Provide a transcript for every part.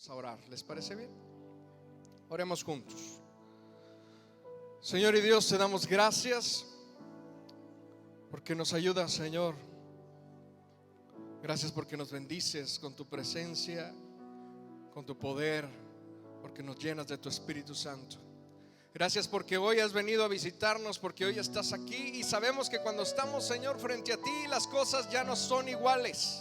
a orar. ¿Les parece bien? Oremos juntos. Señor y Dios, te damos gracias porque nos ayudas, Señor. Gracias porque nos bendices con tu presencia, con tu poder, porque nos llenas de tu Espíritu Santo. Gracias porque hoy has venido a visitarnos, porque hoy estás aquí y sabemos que cuando estamos, Señor, frente a ti, las cosas ya no son iguales.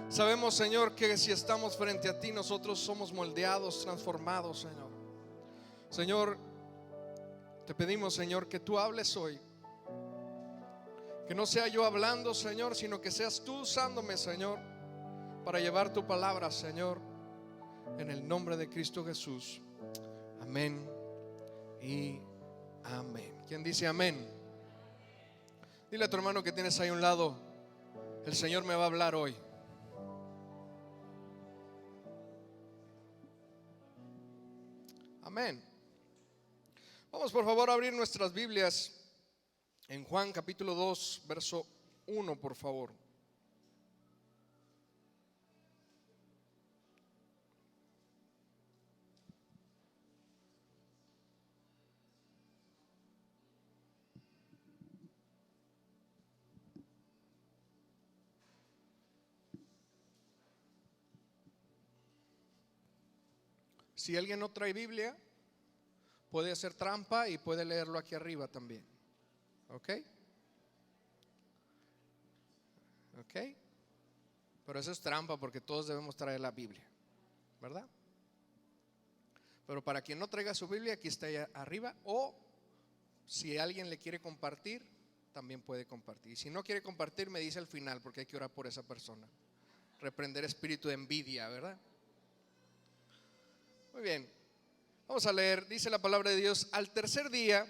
Sabemos, Señor, que si estamos frente a ti, nosotros somos moldeados, transformados, Señor. Señor, te pedimos, Señor, que tú hables hoy. Que no sea yo hablando, Señor, sino que seas tú usándome, Señor, para llevar tu palabra, Señor, en el nombre de Cristo Jesús. Amén y amén. ¿Quién dice amén? Dile a tu hermano que tienes ahí a un lado: el Señor me va a hablar hoy. Amén. Vamos por favor a abrir nuestras Biblias en Juan capítulo 2, verso 1, por favor. Si alguien no trae Biblia, puede hacer trampa y puede leerlo aquí arriba también. ¿Ok? ¿Ok? Pero eso es trampa porque todos debemos traer la Biblia, ¿verdad? Pero para quien no traiga su Biblia, aquí está allá arriba. O si alguien le quiere compartir, también puede compartir. Y si no quiere compartir, me dice al final, porque hay que orar por esa persona. Reprender espíritu de envidia, ¿verdad? Muy bien, vamos a leer. Dice la palabra de Dios: al tercer día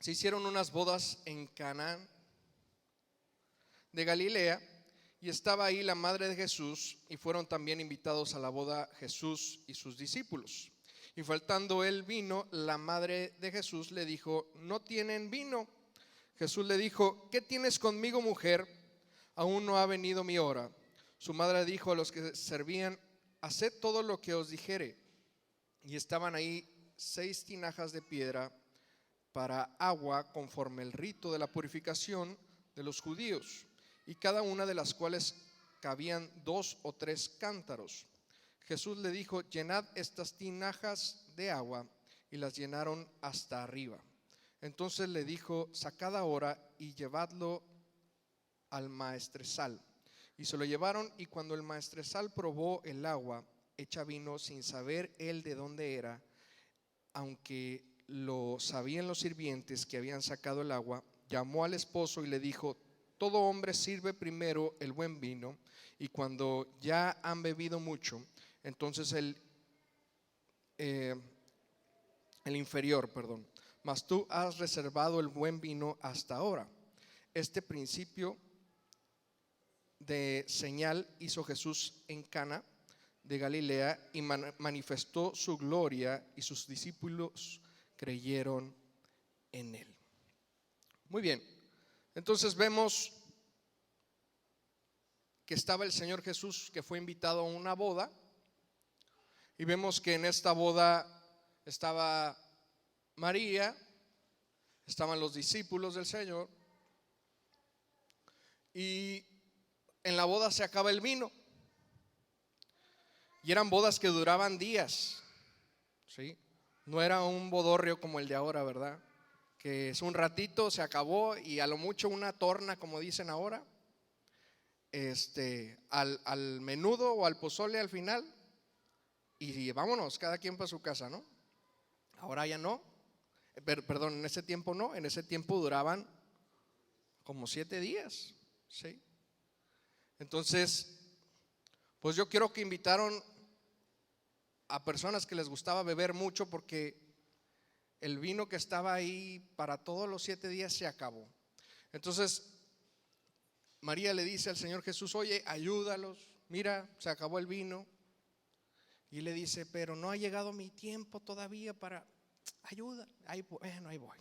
se hicieron unas bodas en Canaán de Galilea, y estaba ahí la madre de Jesús, y fueron también invitados a la boda Jesús y sus discípulos. Y faltando el vino, la madre de Jesús le dijo: no tienen vino. Jesús le dijo: ¿qué tienes conmigo, mujer? Aún no ha venido mi hora. Su madre dijo a los que servían: haced todo lo que os dijere. Y estaban ahí 6 tinajas de piedra para agua, conforme el rito de la purificación de los judíos, y cada una de las cuales cabían 2 o 3 cántaros. Jesús le dijo: llenad estas tinajas de agua, y las llenaron hasta arriba. Entonces le dijo: sacad ahora y llevadlo al maestresal. Y se lo llevaron, y cuando el maestresal probó el agua hecha vino, sin saber él de dónde era, aunque lo sabían los sirvientes que habían sacado el agua, llamó al esposo y le dijo: todo hombre sirve primero el buen vino, y cuando ya han bebido mucho, entonces el inferior, mas tú has reservado el buen vino hasta ahora. Este principio de señal hizo Jesús en Cana de Galilea, y manifestó su gloria, y sus discípulos creyeron en él. Muy bien, entonces vemos que estaba el Señor Jesús, que fue invitado a una boda, y vemos que en esta boda estaba María, estaban los discípulos del Señor, y en la boda se acaba el vino. Y eran bodas que duraban días, ¿sí? No era un bodorrio como el de ahora, ¿verdad? Que es un ratito, se acabó, y a lo mucho una torna, como dicen ahora, al menudo o al pozole al final, y vámonos, cada quien para su casa, ¿no? Ahora ya no, perdón, en ese tiempo no, en ese tiempo duraban como 7 días, ¿sí? Entonces, pues yo creo que invitaron a personas que les gustaba beber mucho, porque el vino que estaba ahí para todos los 7 días se acabó. Entonces María le dice al Señor Jesús: oye, ayúdalos, mira, se acabó el vino. Y le dice: pero no ha llegado mi tiempo todavía para ayuda. Bueno, ahí voy.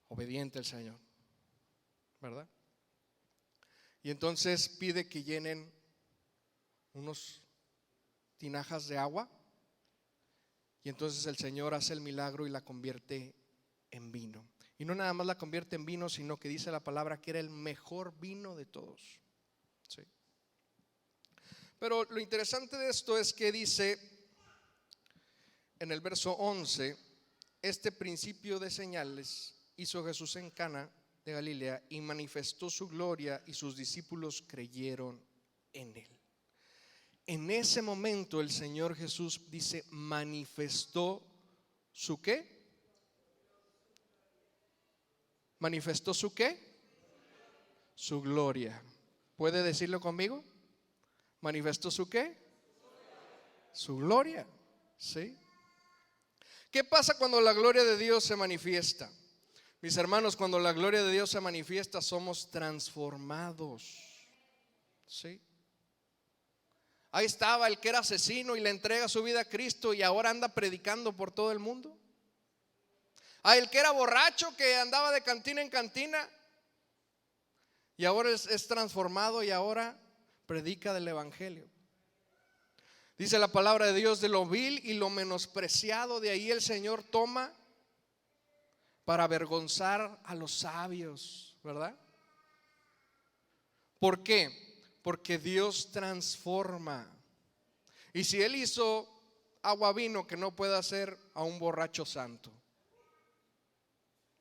Obediente el Señor, ¿verdad? Y entonces pide que llenen unos tinajas de agua, y entonces el Señor hace el milagro y la convierte en vino. Y no nada más la convierte en vino, sino que dice la palabra que era el mejor vino de todos. ¿Sí? Pero lo interesante de esto es que dice en el verso 11: este principio de señales hizo Jesús en Cana de Galilea y manifestó su gloria, y sus discípulos creyeron en él. En ese momento el Señor Jesús dice, manifestó su ¿qué? ¿Manifestó su qué? Su gloria. ¿Puede decirlo conmigo? ¿Manifestó su qué? Su gloria. ¿Sí? ¿Qué pasa cuando la gloria de Dios se manifiesta? Mis hermanos, cuando la gloria de Dios se manifiesta, somos transformados. ¿Sí? Ahí estaba el que era asesino y le entrega su vida a Cristo y ahora anda predicando por todo el mundo. El que era borracho, que andaba de cantina en cantina, y ahora es transformado y ahora predica del evangelio. Dice la palabra de Dios, de lo vil y lo menospreciado, de ahí el Señor toma para avergonzar a los sabios, ¿verdad? ¿Por qué? Porque Dios transforma. Y si Él hizo agua vino, que no puede hacer a un borracho santo.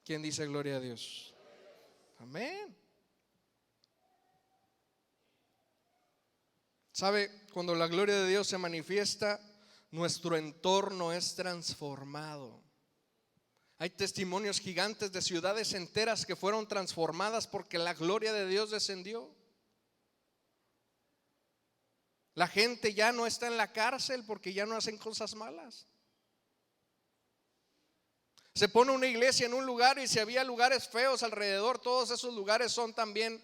¿Quién dice gloria a Dios? Amén. ¿Sabe? Cuando la gloria de Dios se manifiesta, nuestro entorno es transformado. Hay testimonios gigantes de ciudades enteras que fueron transformadas porque la gloria de Dios descendió. La gente ya no está en la cárcel porque ya no hacen cosas malas. Se pone una iglesia en un lugar y si había lugares feos alrededor, todos esos lugares son también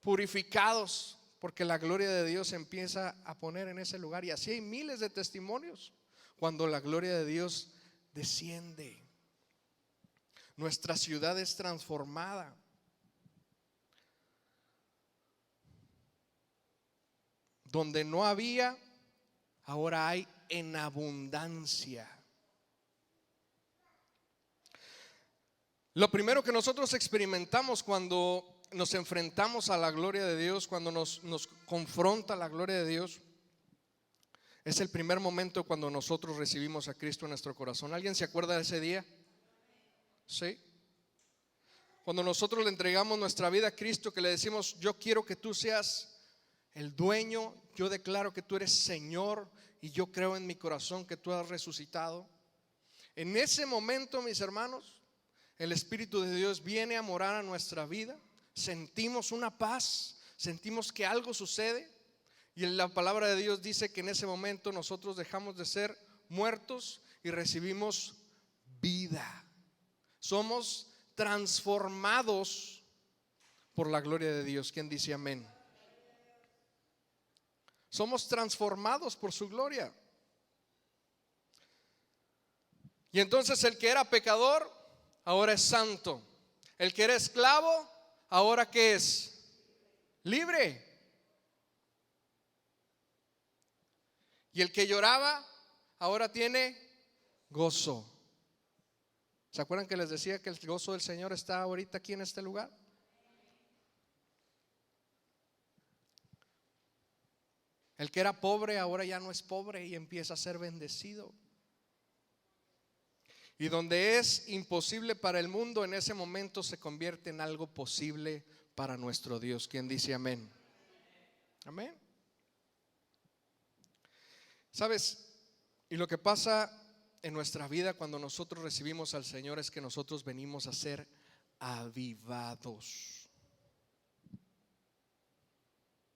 purificados porque la gloria de Dios se empieza a poner en ese lugar. Y así hay miles de testimonios cuando la gloria de Dios desciende. Nuestra ciudad es transformada. Donde no había, ahora hay en abundancia. Lo primero que nosotros experimentamos cuando nos enfrentamos a la gloria de Dios, cuando nos confronta la gloria de Dios, es el primer momento cuando nosotros recibimos a Cristo en nuestro corazón. ¿Alguien se acuerda de ese día? ¿Sí? Cuando nosotros le entregamos nuestra vida a Cristo, que le decimos, yo quiero que tú seas el dueño, yo declaro que tú eres Señor y yo creo en mi corazón que tú has resucitado. En ese momento, mis hermanos, el Espíritu de Dios viene a morar a nuestra vida. Sentimos una paz, sentimos que algo sucede. Y en la palabra de Dios dice que en ese momento nosotros dejamos de ser muertos y recibimos vida. Somos transformados por la gloria de Dios. ¿Quién dice amén? Somos transformados por su gloria. Y entonces el que era pecador, ahora es santo. El que era esclavo, ahora ¿qué es? Libre. Y el que lloraba, ahora tiene gozo. ¿Se acuerdan que les decía que el gozo del Señor está ahorita aquí en este lugar? El que era pobre ahora ya no es pobre y empieza a ser bendecido. Y donde es imposible para el mundo, en ese momento se convierte en algo posible para nuestro Dios. ¿Quién dice amén? Amén. ¿Sabes? Y lo que pasa en nuestra vida cuando nosotros recibimos al Señor es que nosotros venimos a ser avivados.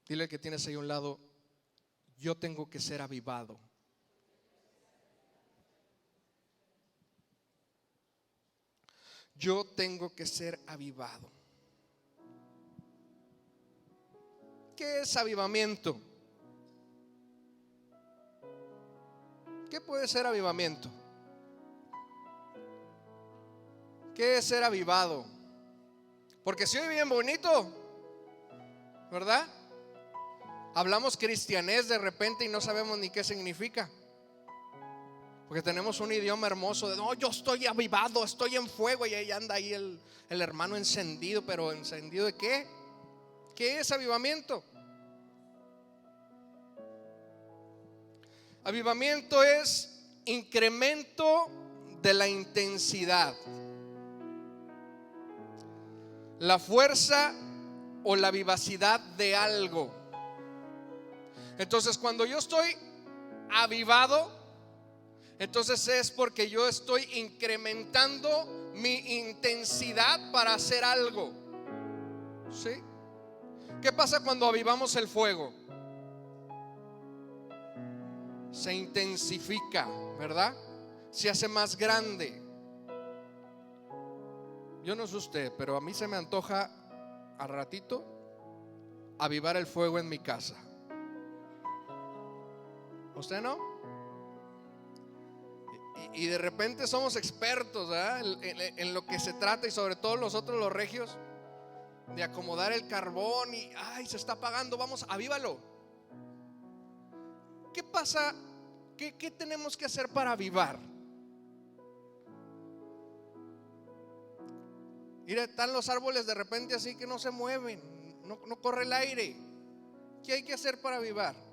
Dile al que tienes ahí a un lado, yo tengo que ser avivado. Yo tengo que ser avivado. ¿Qué es avivamiento? ¿Qué puede ser avivamiento? ¿Qué es ser avivado? Porque se oye bien bonito, ¿verdad? Hablamos cristianés de repente y no sabemos ni qué significa, porque tenemos un idioma hermoso de no, yo estoy avivado, estoy en fuego, y ahí anda ahí el hermano encendido. Pero ¿encendido de qué? ¿Qué es avivamiento? Avivamiento es incremento de la intensidad, la fuerza o la vivacidad de algo. Entonces, cuando yo estoy avivado, entonces es porque yo estoy incrementando mi intensidad para hacer algo. ¿Sí? ¿Qué pasa cuando avivamos el fuego? Se intensifica, ¿verdad? Se hace más grande. Yo no sé usted, pero a mí se me antoja al ratito avivar el fuego en mi casa. ¿Usted no? Y de repente somos expertos, ¿verdad? En lo que se trata, y sobre todo nosotros los regios, de acomodar el carbón y ay, se está apagando, vamos, avívalo. ¿Qué pasa? ¿Qué tenemos que hacer para avivar? Mira, están los árboles de repente así que no se mueven, no corre el aire. ¿Qué hay que hacer para avivar?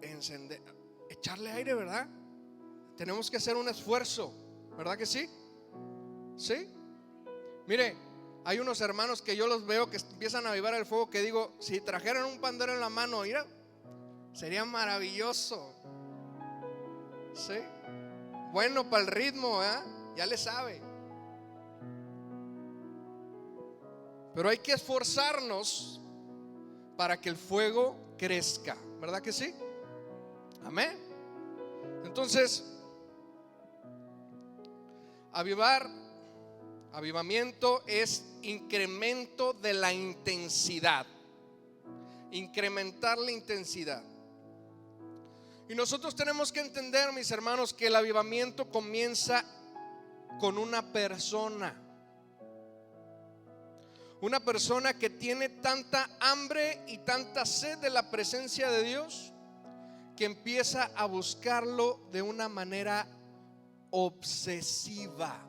Encender, echarle aire, ¿verdad? Tenemos que hacer un esfuerzo, ¿verdad que sí? ¿Sí? Mire, hay unos hermanos que yo los veo que empiezan a avivar el fuego, que digo, si trajeran un pandero en la mano, mira, sería maravilloso. ¿Sí? Bueno para el ritmo, ¿eh? Ya le sabe. Pero hay que esforzarnos para que el fuego crezca, ¿verdad que sí? Amén. Entonces, avivamiento es incremento de la intensidad, incrementar la intensidad. Y nosotros tenemos que entender, mis hermanos, que el avivamiento comienza con una persona que tiene tanta hambre y tanta sed de la presencia de Dios, que empieza a buscarlo de una manera obsesiva.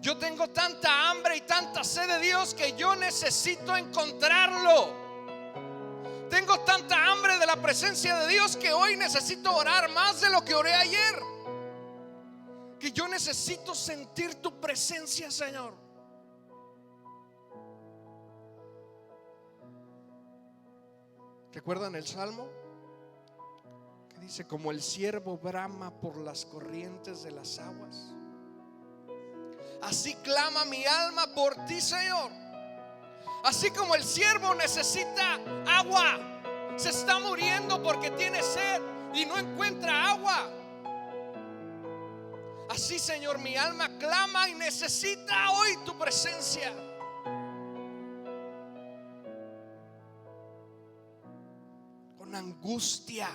Yo tengo tanta hambre y tanta sed de Dios que yo necesito encontrarlo. Tengo tanta hambre de la presencia de Dios que hoy necesito orar más de lo que oré ayer. Que yo necesito sentir tu presencia, Señor. ¿Recuerdan el salmo? Que dice, como el ciervo brama por las corrientes de las aguas, así clama mi alma por ti, Señor. Así como el ciervo necesita agua, se está muriendo porque tiene sed y no encuentra agua, así, Señor, mi alma clama y necesita hoy tu presencia. Con angustia,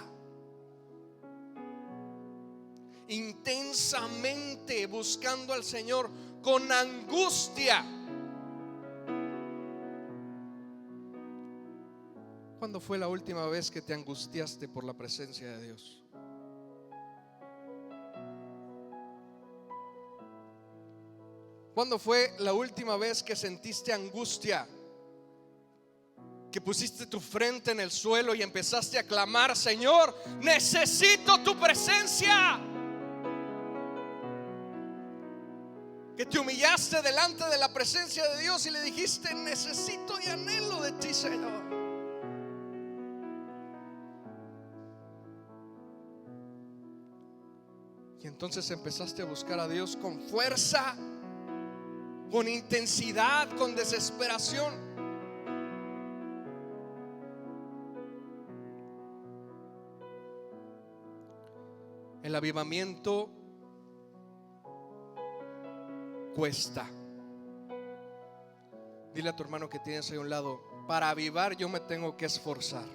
intensamente buscando al Señor, con angustia. ¿Cuándo fue la última vez que te angustiaste por la presencia de Dios? ¿Cuándo fue la última vez que sentiste angustia? Que pusiste tu frente en el suelo y empezaste a clamar, Señor, necesito tu presencia. Que te humillaste delante de la presencia de Dios y le dijiste, necesito y anhelo de ti, Señor. Y entonces empezaste a buscar a Dios con fuerza, con intensidad, con desesperación. El avivamiento cuesta. Dile a tu hermano que tienes ahí a un lado, para avivar yo me tengo que esforzar.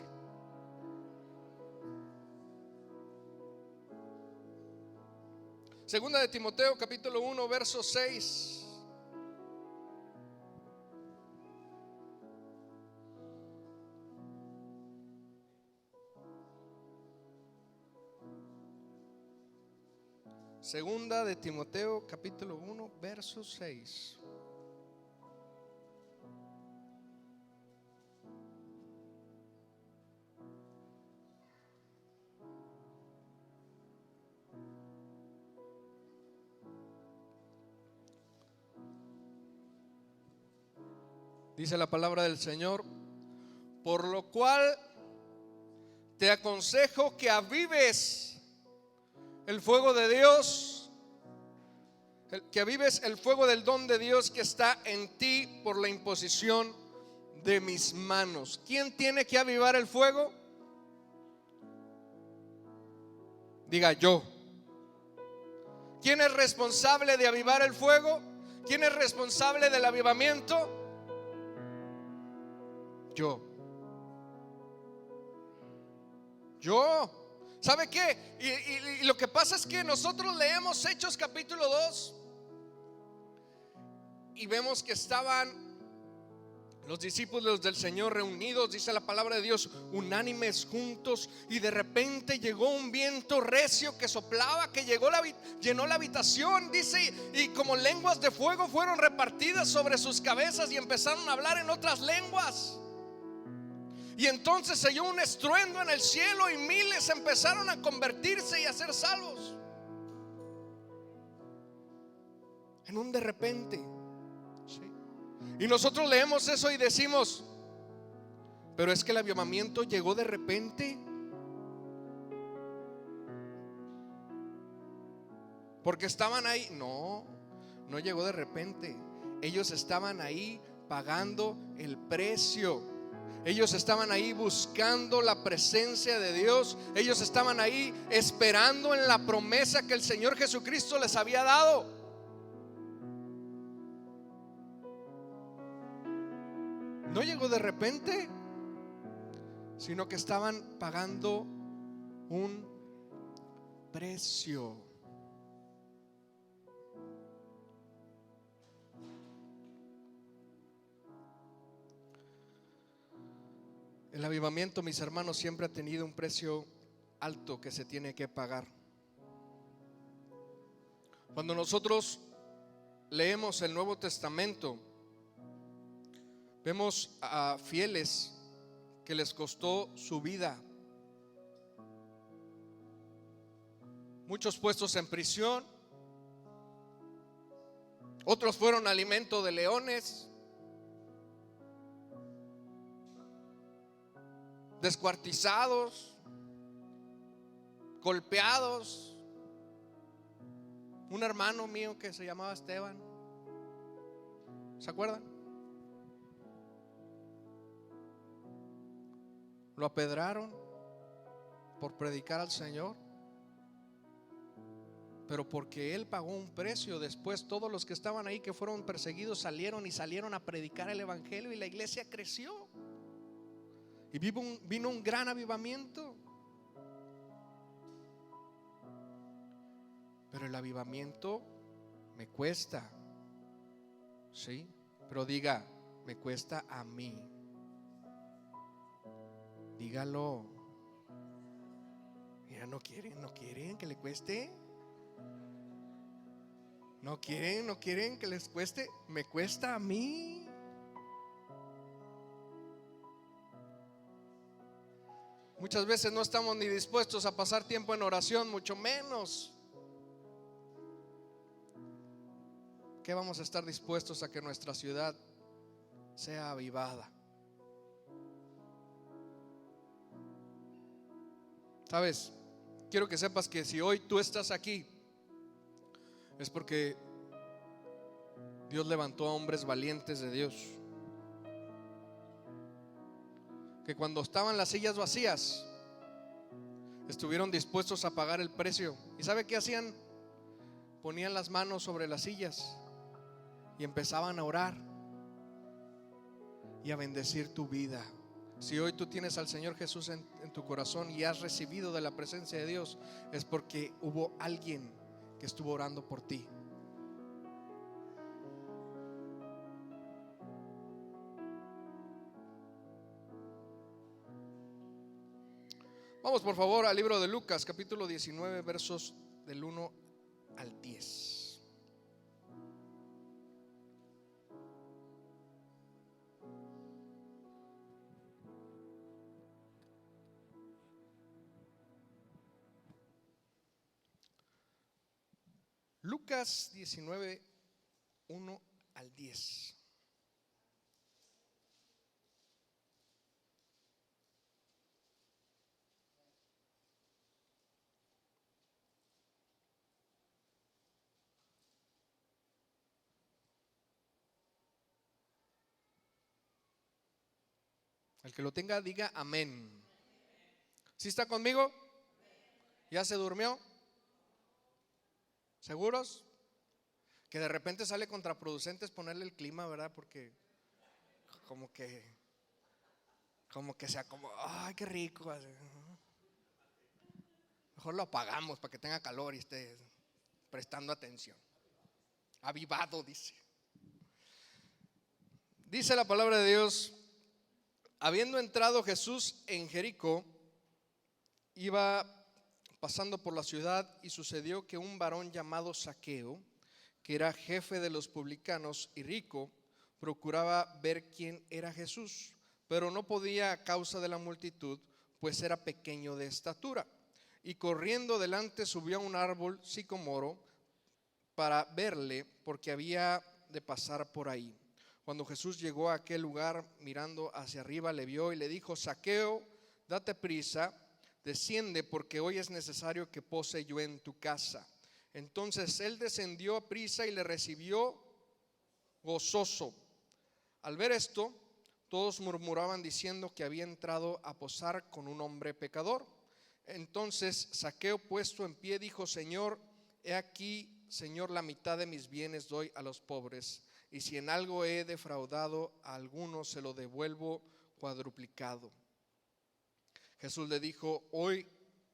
Segunda de Timoteo capítulo 1 verso 6. Segunda de Timoteo capítulo 1 verso 6. Dice la palabra del Señor: por lo cual te aconsejo que avives el fuego de Dios, que avives el fuego del don de Dios que está en ti por la imposición de mis manos. ¿Quién tiene que avivar el fuego? Diga yo. ¿Quién es responsable de avivar el fuego? ¿Quién es responsable del avivamiento? Yo. ¿Sabe qué? Y lo que pasa es que nosotros leemos Hechos capítulo 2 y vemos que estaban los discípulos del Señor reunidos, dice la palabra de Dios, unánimes juntos, y de repente llegó un viento recio que soplaba, que llenó la habitación, dice, y como lenguas de fuego fueron repartidas sobre sus cabezas y empezaron a hablar en otras lenguas. Y entonces se oyó un estruendo en el cielo y miles empezaron a convertirse y a ser salvos. En un de repente. ¿Sí? Y nosotros leemos eso y decimos, pero es que el avivamiento llegó de repente. Porque estaban ahí. No llegó de repente. Ellos estaban ahí pagando el precio. Ellos estaban ahí buscando la presencia de Dios. Ellos estaban ahí esperando en la promesa que el Señor Jesucristo les había dado. No llegó de repente, sino que estaban pagando un precio. El avivamiento, mis hermanos, siempre ha tenido un precio alto que se tiene que pagar. Cuando nosotros leemos el Nuevo Testamento, vemos a fieles que les costó su vida. Muchos puestos en prisión, otros fueron alimento de leones, descuartizados, golpeados. Un hermano mío que se llamaba Esteban, ¿se acuerdan? Lo apedraron por predicar al Señor, pero porque él pagó un precio. Después todos los que estaban ahí, que fueron perseguidos, salieron a predicar el evangelio y la iglesia creció. Y vino un gran avivamiento. Pero el avivamiento me cuesta. Sí, pero diga, me cuesta a mí. Dígalo. Mira, no quieren que le cueste. No quieren que les cueste. Me cuesta a mí. Muchas veces no estamos ni dispuestos a pasar tiempo en oración, mucho menos. ¿Qué vamos a estar dispuestos a que nuestra ciudad sea avivada? Sabes, quiero que sepas que si hoy tú estás aquí, es porque Dios levantó a hombres valientes de Dios, que cuando estaban las sillas vacías estuvieron dispuestos a pagar el precio. ¿Y sabe qué hacían? Ponían las manos sobre las sillas y empezaban a orar y a bendecir tu vida. Si hoy tú tienes al Señor Jesús en tu corazón y has recibido de la presencia de Dios, es porque hubo alguien que estuvo orando por ti. Vamos por favor al libro de Lucas capítulo 19 versos del 1 al 10. Lucas 19, 1 al 10. El que lo tenga, diga amén. ¿Sí está conmigo? ¿Ya se durmió? ¿Seguros? Que de repente sale contraproducente es ponerle el clima, ¿verdad? Porque como que sea como, ay, qué rico. Mejor lo apagamos para que tenga calor y esté prestando atención. Avivado, dice. Dice la palabra de Dios: habiendo entrado Jesús en Jericó, iba pasando por la ciudad, y sucedió que un varón llamado Zaqueo, que era jefe de los publicanos y rico, procuraba ver quién era Jesús, pero no podía a causa de la multitud, pues era pequeño de estatura. Y corriendo delante subió a un árbol sicomoro para verle, porque había de pasar por ahí. Cuando Jesús llegó a aquel lugar, mirando hacia arriba, le vio y le dijo: Zaqueo, date prisa, desciende, porque hoy es necesario que pose yo en tu casa. Entonces él descendió a prisa y le recibió gozoso. Al ver esto, todos murmuraban diciendo que había entrado a posar con un hombre pecador. Entonces Zaqueo, puesto en pie, dijo: Señor, he aquí, Señor, la mitad de mis bienes doy a los pobres, y si en algo he defraudado a alguno, se lo devuelvo cuadruplicado. Jesús le dijo: hoy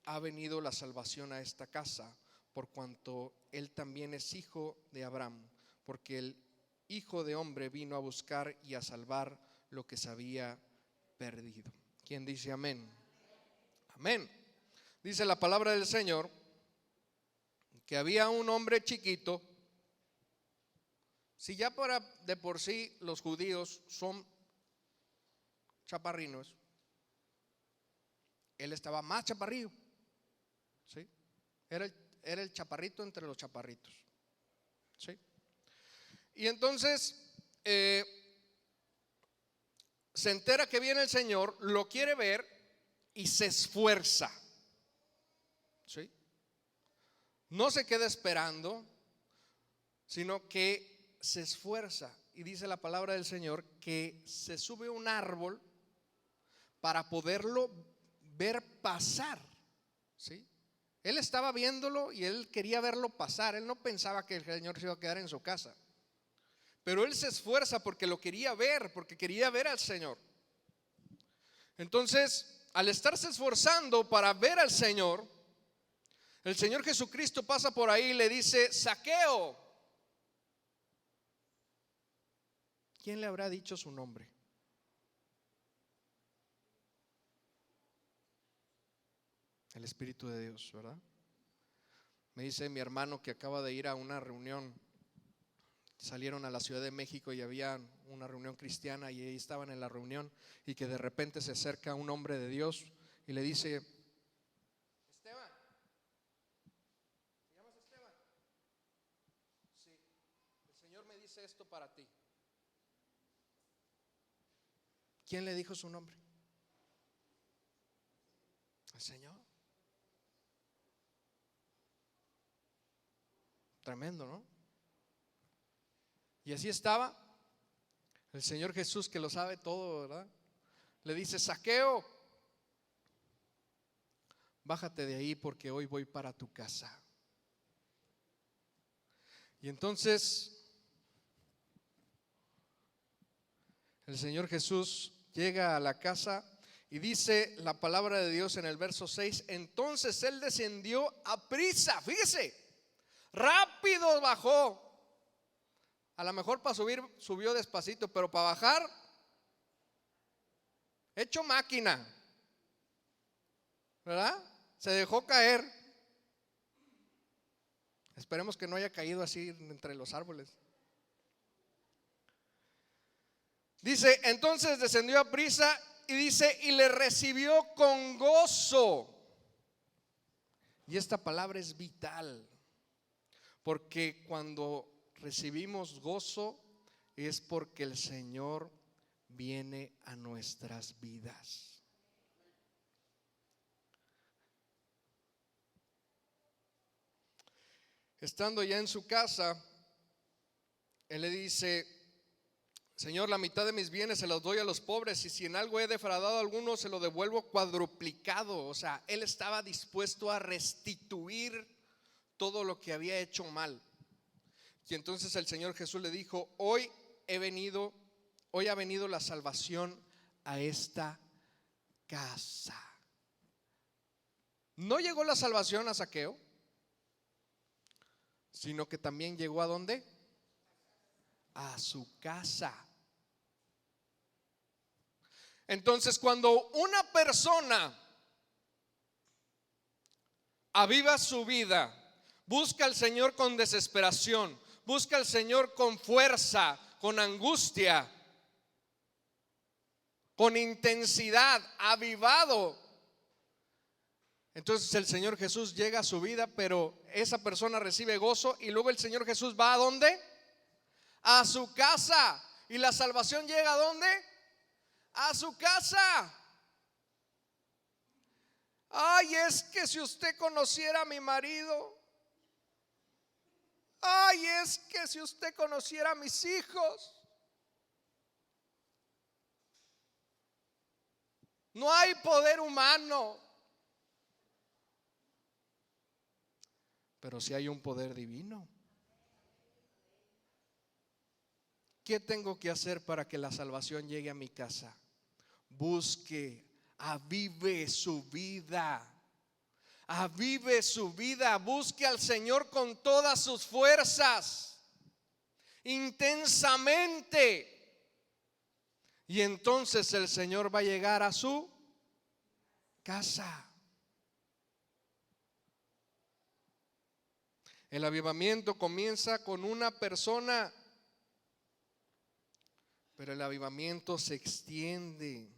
ha venido la salvación a esta casa, por cuanto él también es hijo de Abraham, porque el Hijo de Hombre vino a buscar y a salvar lo que se había perdido. ¿Quién dice amén? Amén. Dice la palabra del Señor que había un hombre chiquito. Si ya de por sí los judíos son chaparrinos, él estaba más chaparrillo, ¿sí? Era el chaparrito entre los chaparritos, ¿sí? Y entonces se entera que viene el Señor, lo quiere ver y se esfuerza, ¿sí? No se queda esperando, sino que se esfuerza. Y dice la palabra del Señor que se sube a un árbol para poderlo ver pasar, ¿sí? Él estaba viéndolo y él quería verlo pasar. Él no pensaba que el Señor se iba a quedar en su casa, pero él se esfuerza porque lo quería ver, porque quería ver al Señor. Entonces, al estarse esforzando para ver al Señor, el Señor Jesucristo pasa por ahí y le dice: Zaqueo. ¿Quién le habrá dicho su nombre? El Espíritu de Dios, ¿verdad? Me dice mi hermano que acaba de ir a una reunión. Salieron a la Ciudad de México y había una reunión cristiana, y ahí estaban en la reunión, y que de repente se acerca un hombre de Dios y le dice: Esteban, ¿te llamas Esteban? Sí, el Señor me dice esto para ti. ¿Quién le dijo su nombre? El Señor. Tremendo, ¿no? Y así estaba el Señor Jesús, que lo sabe todo, ¿verdad? Le dice: Zaqueo, bájate de ahí, porque hoy voy para tu casa. Y entonces el Señor Jesús llega a la casa, y dice la palabra de Dios en el verso 6: entonces él descendió a prisa, fíjese, rápido bajó. A lo mejor para subir subió despacito, pero para bajar, hecho máquina, ¿verdad? Se dejó caer. Esperemos que no haya caído así entre los árboles. Dice, entonces descendió a prisa y dice, y le recibió con gozo. Y esta palabra es vital, porque cuando recibimos gozo es porque el Señor viene a nuestras vidas. Estando ya en su casa, él le dice, Señor, la mitad de mis bienes se los doy a los pobres, y si en algo he defraudado a alguno, se lo devuelvo cuadruplicado. O sea, él estaba dispuesto a restituir todo lo que había hecho mal. Y entonces el Señor Jesús le dijo, hoy ha venido la salvación a esta casa. No llegó la salvación a Zaqueo, sino que también llegó ¿a dónde? A su casa. Entonces, cuando una persona aviva su vida, busca al Señor con desesperación, busca al Señor con fuerza, con angustia, con intensidad, avivado, entonces el Señor Jesús llega a su vida, pero esa persona recibe gozo y luego el Señor Jesús va ¿a dónde? A su casa. ¿Y la salvación llega a dónde? A su casa. Ay, es que si usted conociera a mi marido. Ay, es que si usted conociera a mis hijos. No hay poder humano, pero sí hay un poder divino. ¿Qué tengo que hacer para que la salvación llegue a mi casa? Busque, avive su vida. Avive su vida, busque al Señor con todas sus fuerzas, intensamente. Y entonces el Señor va a llegar a su casa. El avivamiento comienza con una persona, pero el avivamiento se extiende.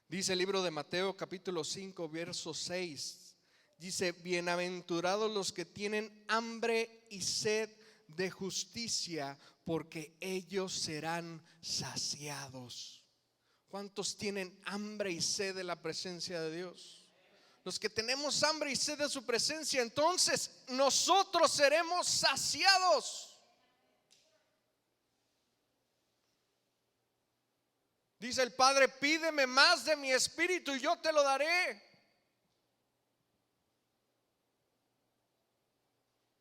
Dice el libro de Mateo capítulo 5 verso 6. Dice, bienaventurados los que tienen hambre y sed de justicia, porque ellos serán saciados. ¿Cuántos tienen hambre y sed de la presencia de Dios? Los que tenemos hambre y sed de su presencia, entonces nosotros seremos saciados. Dice el Padre, pídeme más de mi espíritu y yo te lo daré.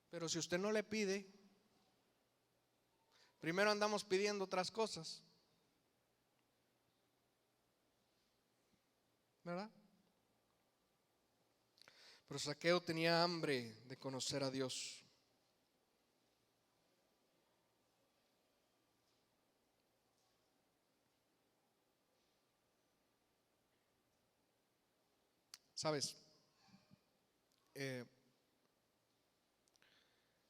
Pero si usted no le pide, primero andamos pidiendo otras cosas, ¿verdad? Pero Zaqueo tenía hambre de conocer a Dios. ¿Sabes?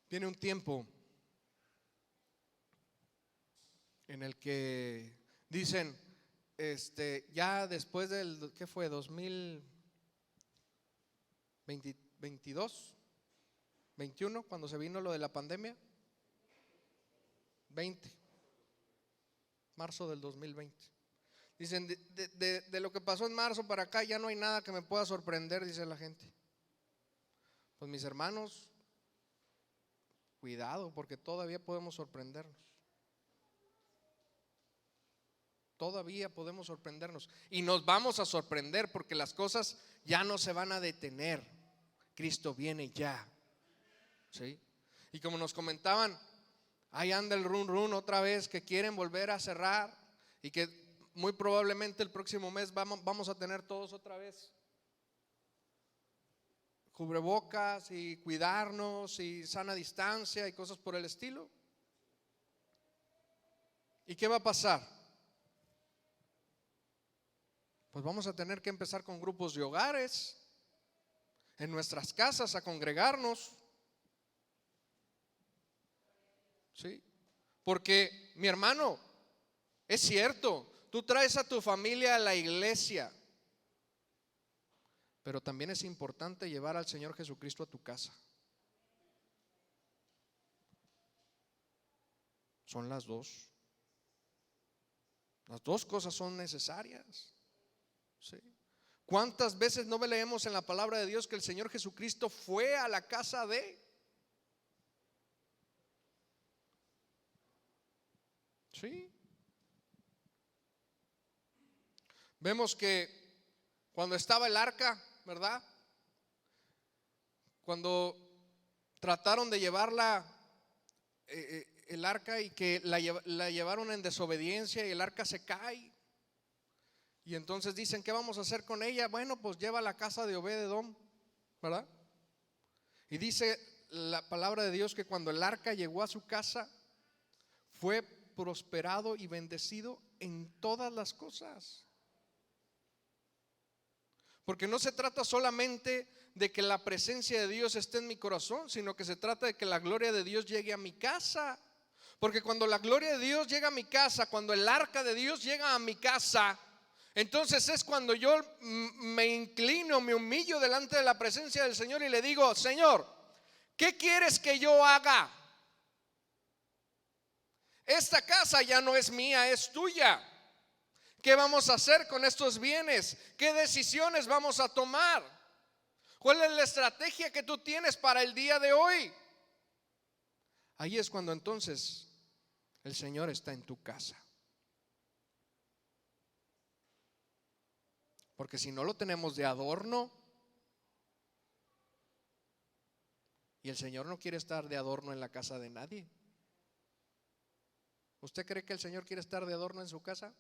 Viene un tiempo en el que dicen, ya después del, ¿qué fue? 2022, 21, cuando se vino lo de la pandemia, 20, marzo del 2020. Dicen, de lo que pasó en marzo para acá ya no hay nada que me pueda sorprender, dice la gente. Pues mis hermanos, cuidado, porque todavía podemos sorprendernos. Todavía podemos sorprendernos y nos vamos a sorprender, porque las cosas ya no se van a detener. Cristo viene ya, ¿sí? Y como nos comentaban, ahí anda el run otra vez, que quieren volver a cerrar y que muy probablemente el próximo mes vamos a tener todos otra vez cubrebocas y cuidarnos y sana distancia y cosas por el estilo. ¿Y qué va a pasar? Pues vamos a tener que empezar con grupos de hogares. en nuestras casas a congregarnos. ¿Sí? Porque, mi hermano, es cierto, tú traes a tu familia a la iglesia, pero también es importante llevar al Señor Jesucristo a tu casa. Son las dos. Las dos cosas son necesarias. ¿Sí? ¿Cuántas veces no leemos en la palabra de Dios que el Señor Jesucristo fue a la casa de? Sí. Vemos que cuando estaba el arca, ¿verdad? Cuando trataron de llevarla, el arca, y que la llevaron en desobediencia y el arca se cae. Y entonces dicen, ¿qué vamos a hacer con ella? Bueno, pues lleva a la casa de Obed-edom, ¿verdad? Y dice la palabra de Dios que cuando el arca llegó a su casa, fue prosperado y bendecido en todas las cosas. Porque no se trata solamente de que la presencia de Dios esté en mi corazón, sino que se trata de que la gloria de Dios llegue a mi casa. Porque cuando la gloria de Dios llega a mi casa, cuando el arca de Dios llega a mi casa, entonces es cuando yo me inclino, me humillo delante de la presencia del Señor y le digo: Señor, ¿qué quieres que yo haga? Esta casa ya no es mía, es tuya. ¿Qué vamos a hacer con estos bienes? ¿Qué decisiones vamos a tomar? ¿Cuál es la estrategia que tú tienes para el día de hoy? Ahí es cuando entonces el Señor está en tu casa. Porque si no lo tenemos de adorno, y el Señor no quiere estar de adorno en la casa de nadie. ¿Usted cree que el Señor quiere estar de adorno en su casa?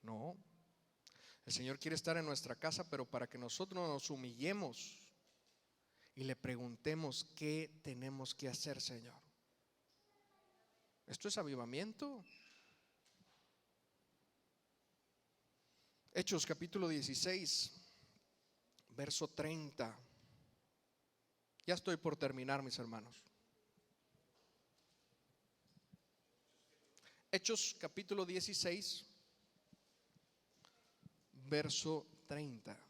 No. El Señor quiere estar en nuestra casa, pero para que nosotros nos humillemos y le preguntemos: ¿qué tenemos que hacer, Señor? Esto es avivamiento. Hechos capítulo 16, verso 30. Ya estoy por terminar, mis hermanos. Hechos capítulo 16, verso 30.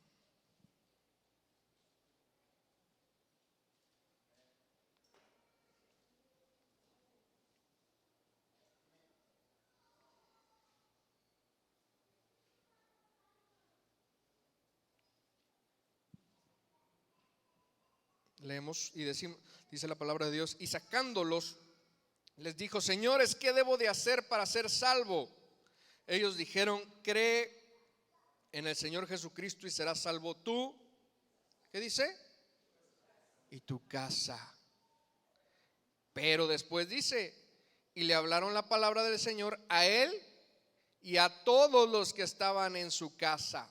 Leemos y decimos, dice la palabra de Dios: y sacándolos, les dijo: señores, ¿qué debo de hacer para ser salvo? Ellos dijeron: cree en el Señor Jesucristo y serás salvo tú. ¿Qué dice? Y tu casa. Pero después dice: y le hablaron la palabra del Señor a él y a todos los que estaban en su casa.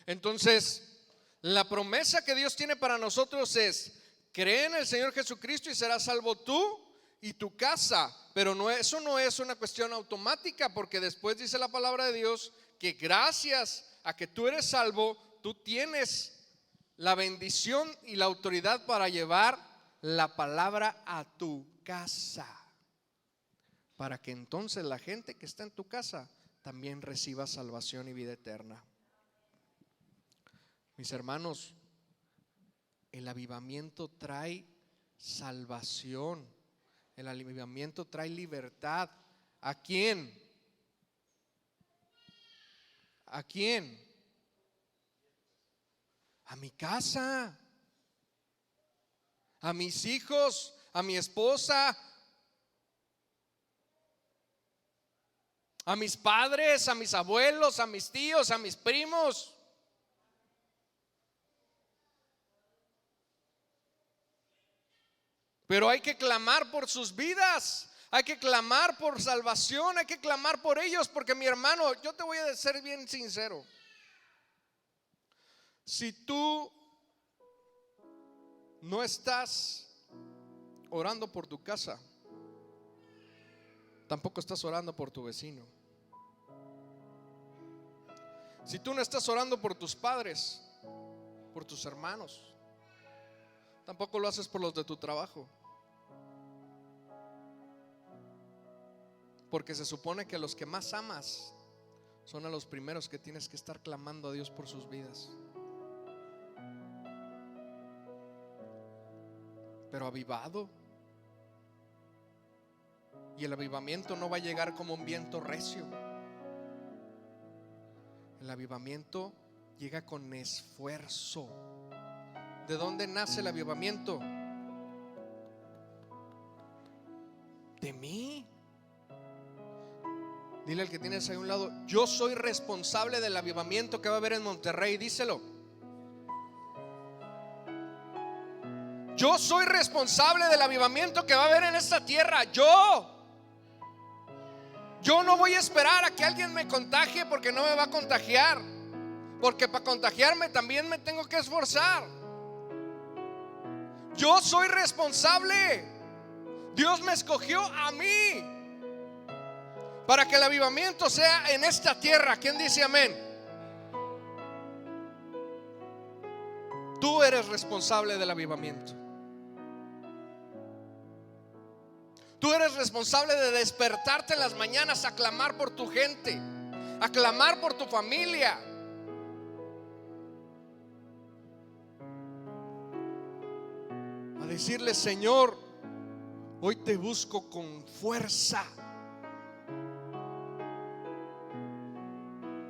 Entonces, la promesa que Dios tiene para nosotros es: cree en el Señor Jesucristo y serás salvo tú y tu casa. Pero eso no es una cuestión automática, porque después dice la palabra de Dios que gracias a que tú eres salvo, tú tienes la bendición y la autoridad para llevar la palabra a tu casa, para que entonces la gente que está en tu casa también reciba salvación y vida eterna. Mis hermanos, el avivamiento trae salvación, el avivamiento trae libertad. ¿A quién? ¿A quién? A mi casa, a mis hijos, a mi esposa, a mis padres, a mis abuelos, a mis tíos, a mis primos. Pero hay que clamar por sus vidas, hay que clamar por salvación, hay que clamar por ellos. Porque, mi hermano, yo te voy a ser bien sincero: si tú no estás orando por tu casa, tampoco estás orando por tu vecino. Si tú no estás orando por tus padres, por tus hermanos, tampoco lo haces por los de tu trabajo. Porque se supone que los que más amas son a los primeros que tienes que estar clamando a Dios por sus vidas. Pero avivado. Y el avivamiento no va a llegar como un viento recio. El avivamiento llega con esfuerzo. ¿De dónde nace el avivamiento? De mí. Dile al que tienes ahí a un lado: yo soy responsable del avivamiento que va a haber en Monterrey. Díselo. Yo soy responsable del avivamiento que va a haber en esta tierra. Yo no voy a esperar a que alguien me contagie, porque no me va a contagiar. Porque para contagiarme también me tengo que esforzar. Yo soy responsable. Dios me escogió a mí para que el avivamiento sea en esta tierra. ¿Quién dice amén? Tú eres responsable del avivamiento. Tú eres responsable de despertarte en las mañanas a clamar por tu gente, a clamar por tu familia. A decirle: Señor, hoy te busco con fuerza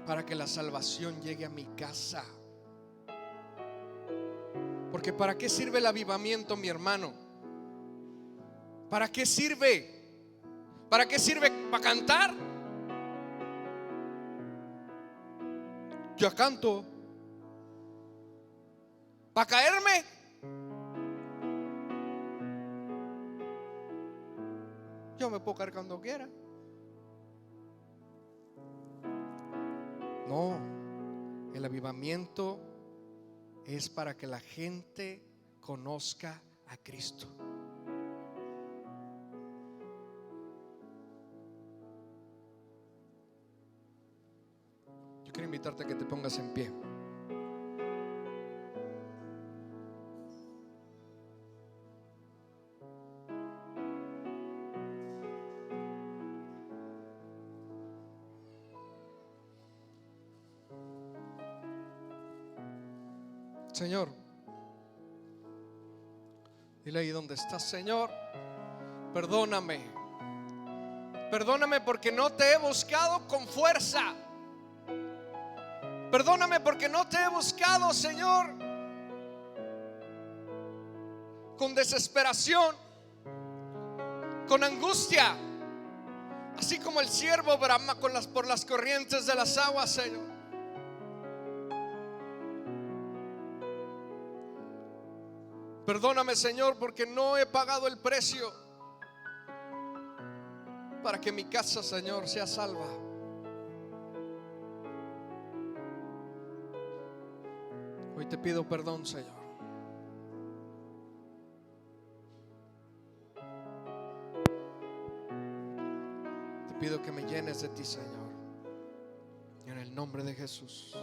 para que la salvación llegue a mi casa. Porque ¿para qué sirve el avivamiento, mi hermano? ¿Para qué sirve? ¿Para qué sirve? ¿Para cantar? Yo canto. ¿Para caerme? Yo me puedo caer cuando quiera. No, el avivamiento es para que la gente conozca a Cristo. Yo quiero invitarte a que te pongas en pie. Señor, dile ahí donde estás: Señor, perdóname. Perdóname porque no te he buscado con fuerza. Perdóname porque no te he buscado, Señor, con desesperación, con angustia, así como el siervo brama por las corrientes de las aguas, Señor. Perdóname, Señor, porque no he pagado el precio para que mi casa, Señor, sea salva. Hoy te pido perdón, Señor. Te pido que me llenes de ti, Señor, en el nombre de Jesús.